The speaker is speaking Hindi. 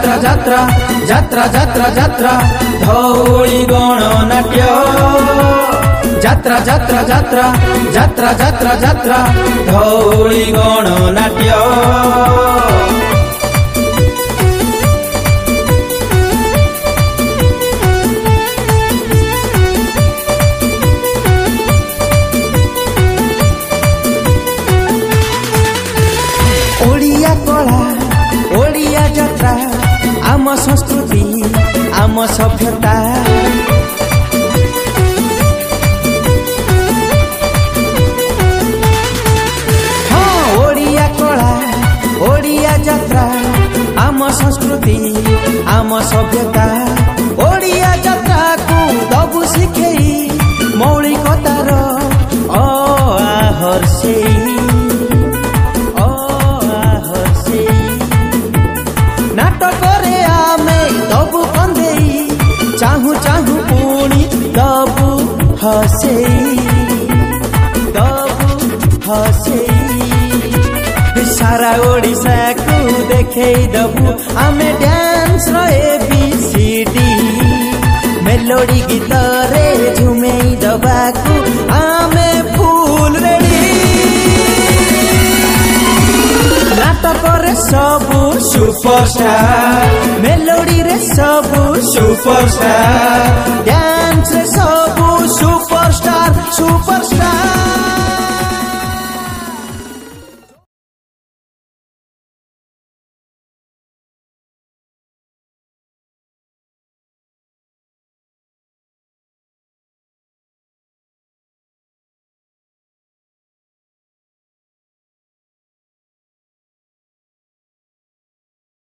ଯାତ୍ରା ଯାତ୍ରା ଯାତ୍ରା ଯାତ୍ରା ଯାତ୍ରା ଧଉଳି ଗଣନାଟ୍ୟ ଯାତ୍ରା ଯାତ୍ରା ଯାତ୍ରା ଯାତ୍ରା ଯାତ୍ରା ଯାତ୍ରା ଧଉଳି ଗଣନାଟ୍ୟ ओडिया कला ओडिया जात्रा आम संस्कृति आम सभ्यता हाँ ओडिया कला ओडिया जात्रा आम संस्कृति आम सभ्यता ओडिया जात्रा को दबु शिखेई मौलिकतार हर्षेई नाटकरे आमे दबु कंदेई चाहू चाहू पुणी दबु हसेई सारा ओडिशा को देखेई दबु आमे डांस रो ABCD मेलोडी गीत रे झुमेई दबाकू आमे फुल रेडी नाटक रे सबु सुपरस्टार मेलोडी रे सबु सुपरस्टार डांस रे सबु सुपरस्टार सुपर